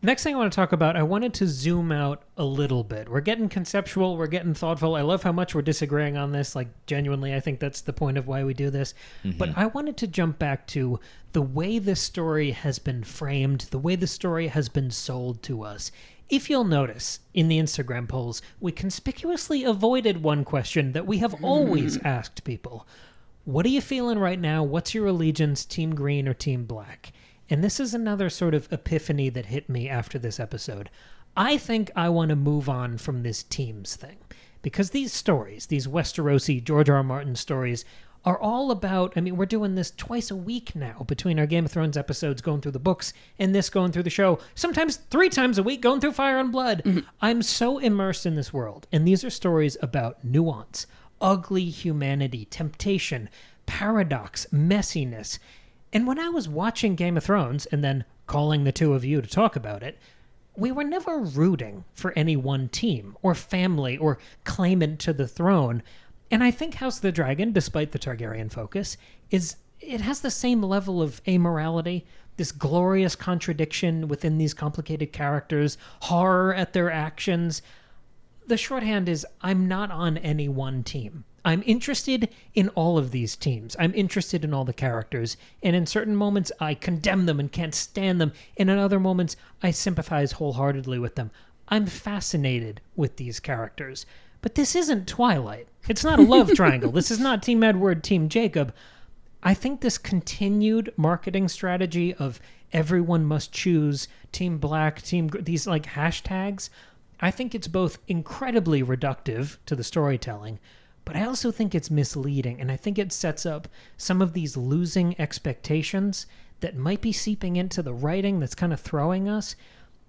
Next thing I want to talk about, I wanted to zoom out a little bit. We're getting conceptual, we're getting thoughtful. I love how much we're disagreeing on this. Like, genuinely, I think that's the point of why we do this. But I wanted to jump back to the way this story has been framed, the way the story has been sold to us. If you'll notice, in the Instagram polls, we conspicuously avoided one question that we have always asked people. What are you feeling right now? What's your allegiance, Team Green or Team Black? And this is another sort of epiphany that hit me after this episode. I think I want to move on from this teams thing. Because these stories, these Westerosi, George R. R. Martin stories, are all about, I mean, we're doing this twice a week now between our Game of Thrones episodes going through the books and this going through the show. Sometimes 3 times a week going through Fire and Blood. I'm so immersed in this world. And these are stories about nuance, ugly humanity, temptation, paradox, messiness. And when I was watching Game of Thrones and then calling the two of you to talk about it, we were never rooting for any one team or family or claimant to the throne. And I think House of the Dragon, despite the Targaryen focus, it has the same level of amorality, this glorious contradiction within these complicated characters, horror at their actions. The shorthand is, I'm not on any one team. I'm interested in all of these teams. I'm interested in all the characters. And in certain moments, I condemn them and can't stand them. And in other moments, I sympathize wholeheartedly with them. I'm fascinated with these characters. But this isn't Twilight. It's not a love triangle. This is not Team Edward, Team Jacob. I think this continued marketing strategy of everyone must choose Team Black, these like hashtags, I think it's both incredibly reductive to the storytelling, but I also think it's misleading, and I think it sets up some of these losing expectations that might be seeping into the writing that's kind of throwing us,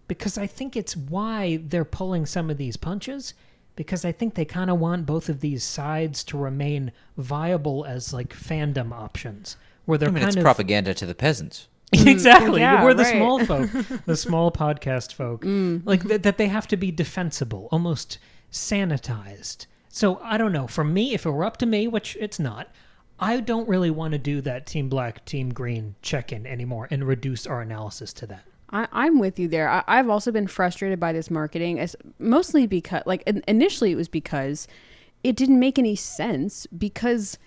because I think it's why they're pulling some of these punches, because I think they kind of want both of these sides to remain viable as like fandom options, where they're it's propaganda to the peasants. Exactly. Yeah, We're the right. small folk, the small podcast folk. Like that they have to be defensible, almost sanitized. So I don't know. For me, if it were up to me, which it's not, I don't really want to do that Team Black, Team Green check-in anymore and reduce our analysis to that. I'm with you there. I've also been frustrated by this marketing, as mostly because, like, initially it was because it didn't make any sense, because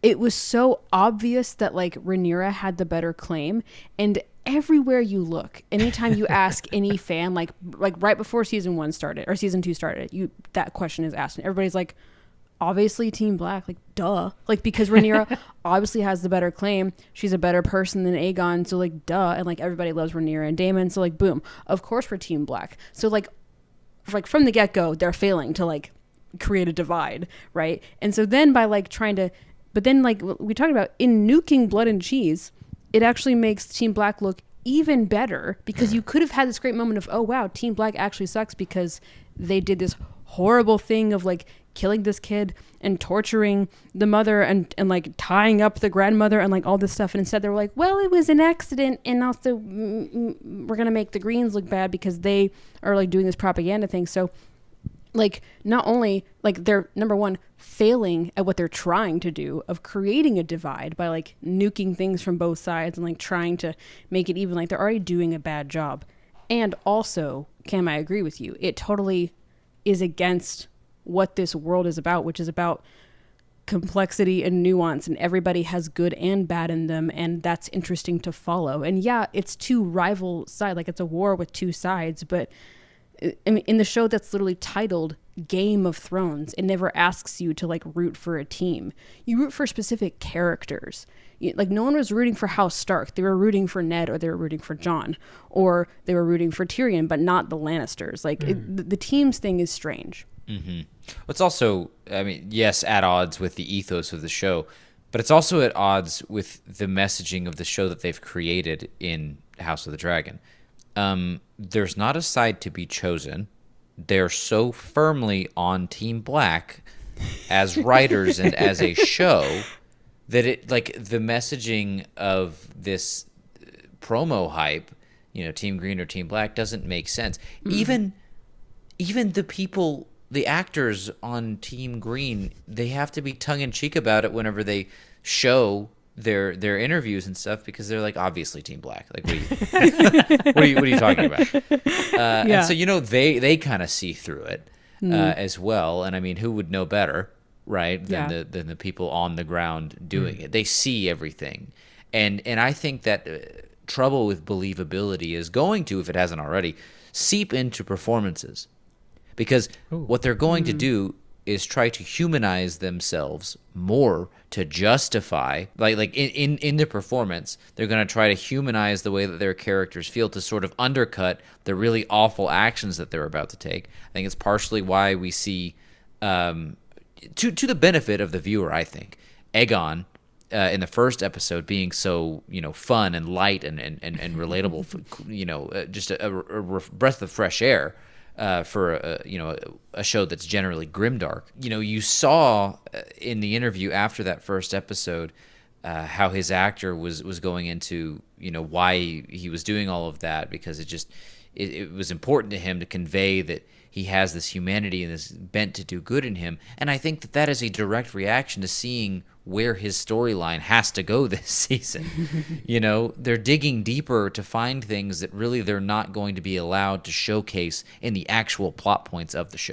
it was so obvious that, like, Rhaenyra had the better claim, and everywhere you look, anytime you ask any fan, like right before season 1 started or season 2 started, that question is asked, and everybody's like, obviously Team Black, like, duh, like, because Rhaenyra obviously has the better claim, she's a better person than Aegon, so, like, duh, and, like, everybody loves Rhaenyra and Daemon, so, like, boom, of course we're Team Black. So, like from the get-go, they're failing to, like, create a divide, right? And so then by, like, trying to, but then, like we talked about, in nuking Blood and Cheese, it actually makes Team Black look even better, because you could have had this great moment of, oh wow, Team Black actually sucks because they did this horrible thing of, like, killing this kid and torturing the mother and like tying up the grandmother and, like, all this stuff, and instead they were like, well, it was an accident, and also we're gonna make the Greens look bad because they are, like, doing this propaganda thing. So, like, not only, like, they're, number one, failing at what they're trying to do of creating a divide by, like, nuking things from both sides and, like, trying to make it even, like, they're already doing a bad job. And also, Cam, I agree with you, it totally is against what this world is about, which is about complexity and nuance, and everybody has good and bad in them, and that's interesting to follow. And yeah, it's two rival sides, like, it's a war with two sides, but I mean, in the show that's literally titled Game of Thrones, it never asks you to, like, root for a team. You root for specific characters. Like, no one was rooting for House Stark. They were rooting for Ned, or they were rooting for Jon, or they were rooting for Tyrion, but not the Lannisters. Like, the teams thing is strange. Mm-hmm. It's also, I mean, yes, at odds with the ethos of the show, but it's also at odds with the messaging of the show that they've created in House of the Dragon. There's not a side to be chosen. They're so firmly on Team Black as writers and as a show that it, like, the messaging of this promo hype, you know, Team Green or Team Black, doesn't make sense. Mm-hmm. Even the people, the actors on Team Green, they have to be tongue-in-cheek about it whenever they show their interviews and stuff because they're like obviously Team Black. Like what are you talking about? And so they kind of see through it as well. And I mean, who would know better, right? Than the people on the ground doing it. They see everything, and I think that trouble with believability is going to, if it hasn't already, seep into performances, because what they're going to do is try to humanize themselves more to justify, like in the performance, they're going to try to humanize the way that their characters feel to sort of undercut the really awful actions that they're about to take. I think it's partially why we see, to the benefit of the viewer, I think, Aegon in the first episode being so fun and light and relatable, just a breath of fresh air. For a show that's generally grimdark. You saw in the interview after that first episode how his actor was going into why he was doing all of that, because it was important to him to convey that he has this humanity and this bent to do good in him. And I think that is a direct reaction to seeing where his storyline has to go this season. They're digging deeper to find things that really they're not going to be allowed to showcase in the actual plot points of the show.